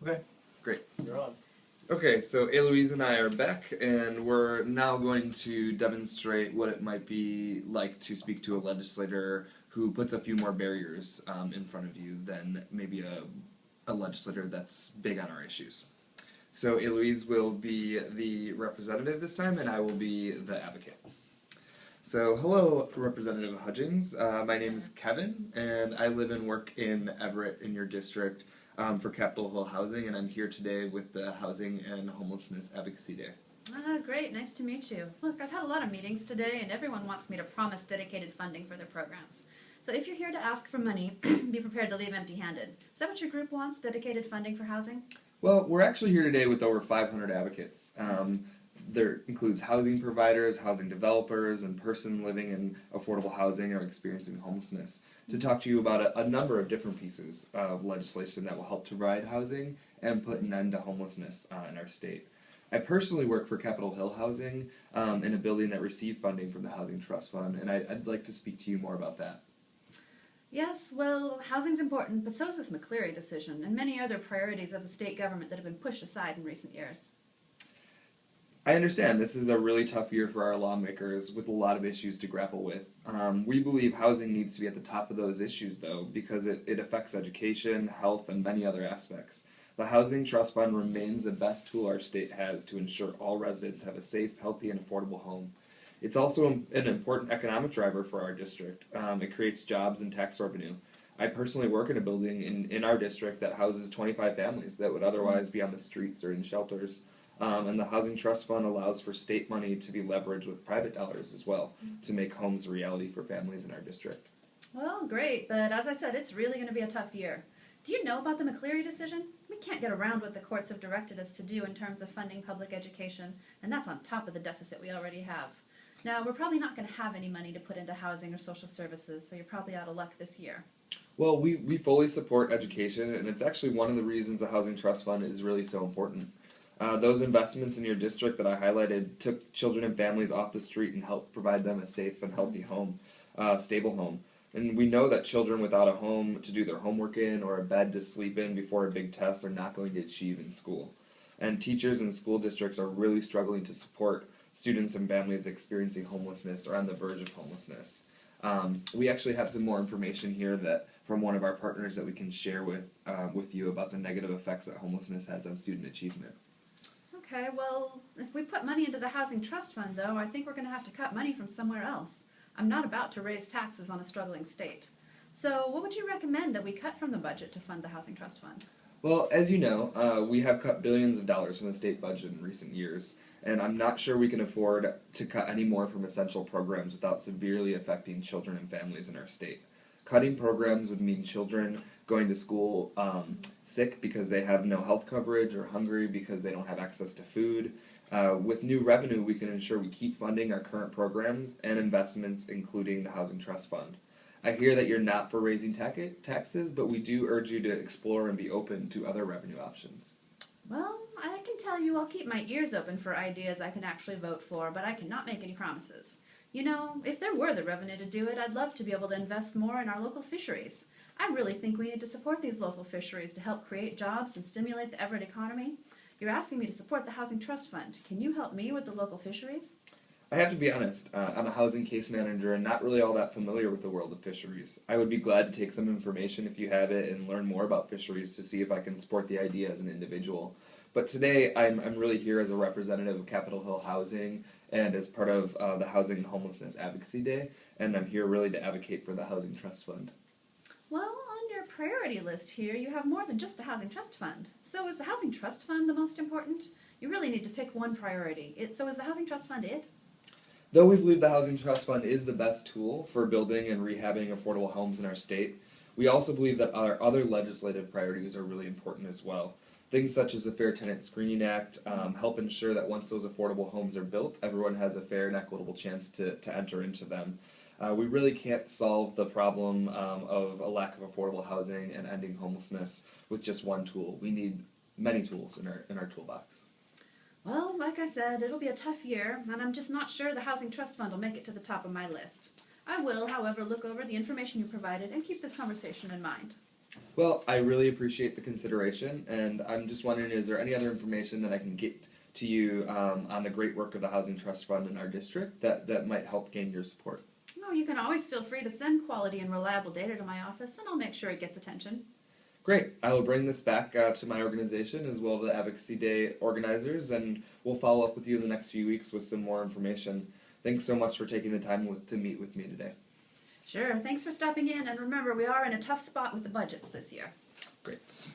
Okay, great. You're on. Okay, so Eloise and I are back, and we're now going to demonstrate what it might be like to speak to a legislator who puts a few more barriers in front of you than maybe a legislator that's big on our issues. So Eloise will be the representative this time, and I will be the advocate. So hello, Representative Hudgins. My name is Kevin, and I live and work in Everett in your district for Capitol Hill Housing, and I'm here today with the Housing and Homelessness Advocacy Day. Great, nice to meet you. Look, I've had a lot of meetings today, and everyone wants me to promise dedicated funding for their programs. So if you're here to ask for money, be prepared to leave empty-handed. Is that what your group wants, dedicated funding for housing? Well, we're actually here today with over 500 advocates. There includes housing providers, housing developers, and person living in affordable housing or experiencing homelessness to talk to you about a number of different pieces of legislation that will help to provide housing and put an end to homelessness in our state. I personally work for Capitol Hill Housing in a building that received funding from the Housing Trust Fund, and I'd like to speak to you more about that. Yes, well, housing's important, but so is this McCleary decision and many other priorities of the state government that have been pushed aside in recent years. I understand this is a really tough year for our lawmakers with a lot of issues to grapple with. We believe housing needs to be at the top of those issues, though, because it affects education, health, and many other aspects. The Housing Trust Fund remains the best tool our state has to ensure all residents have a safe, healthy, and affordable home. It's also an important economic driver for our district. It creates jobs and tax revenue. I personally work in a building in our district that houses 25 families that would otherwise be on the streets or in shelters. And the Housing Trust Fund allows for state money to be leveraged with private dollars as well to make homes a reality for families in our district. Well, great, but as I said, it's really going to be a tough year. Do you know about the McCleary decision? We can't get around what the courts have directed us to do in terms of funding public education, and that's on top of the deficit we already have. Now, we're probably not going to have any money to put into housing or social services, so you're probably out of luck this year. Well, we fully support education, and it's actually one of the reasons the Housing Trust Fund is really so important. Those investments in your district that I highlighted took children and families off the street and helped provide them a safe and healthy home, stable home. And we know that children without a home to do their homework in or a bed to sleep in before a big test are not going to achieve in school. And teachers and school districts are really struggling to support students and families experiencing homelessness or on the verge of homelessness. We actually have some more information here that from one of our partners that we can share with you about the negative effects that homelessness has on student achievement. Okay, well, if we put money into the Housing Trust Fund, though, I think we're going to have to cut money from somewhere else. I'm not about to raise taxes on a struggling state. So what would you recommend that we cut from the budget to fund the Housing Trust Fund? Well, as you know, we have cut billions of dollars from the state budget in recent years, and I'm not sure we can afford to cut any more from essential programs without severely affecting children and families in our state. Cutting programs would mean children going to school sick because they have no health coverage or hungry because they don't have access to food. With new revenue, we can ensure we keep funding our current programs and investments, including the Housing Trust Fund. I hear that you're not for raising taxes, but we do urge you to explore and be open to other revenue options. Well, I can tell you I'll keep my ears open for ideas I can actually vote for, but I cannot make any promises. You know, if there were the revenue to do it, I'd love to be able to invest more in our local fisheries. I really think we need to support these local fisheries to help create jobs and stimulate the Everett economy. You're asking me to support the Housing Trust Fund. Can you help me with the local fisheries? I have to be honest, I'm a housing case manager and not really all that familiar with the world of fisheries. I would be glad to take some information if you have it and learn more about fisheries to see if I can support the idea as an individual. But today I'm really here as a representative of Capitol Hill Housing and as part of the Housing and Homelessness Advocacy Day, and I'm here really to advocate for the Housing Trust Fund. Well, on your priority list here, you have more than just the Housing Trust Fund. So is the Housing Trust Fund the most important? You really need to pick one priority. So is the Housing Trust Fund it? Though we believe the Housing Trust Fund is the best tool for building and rehabbing affordable homes in our state, we also believe that our other legislative priorities are really important as well. Things such as the Fair Tenant Screening Act help ensure that once those affordable homes are built, everyone has a fair and equitable chance to enter into them. We really can't solve the problem of a lack of affordable housing and ending homelessness with just one tool. We need many tools in our toolbox. Well, like I said, it'll be a tough year, and I'm just not sure the Housing Trust Fund will make it to the top of my list. I will, however, look over the information you provided and keep this conversation in mind. Well, I really appreciate the consideration, and I'm just wondering, is there any other information that I can get to you on the great work of the Housing Trust Fund in our district that might help gain your support? Oh, you can always feel free to send quality and reliable data to my office, and I'll make sure it gets attention. Great. I will bring this back to my organization as well as the Advocacy Day organizers, and we'll follow up with you in the next few weeks with some more information. Thanks so much for taking the time to meet with me today. Sure, thanks for stopping in, and remember, we are in a tough spot with the budgets this year. Great.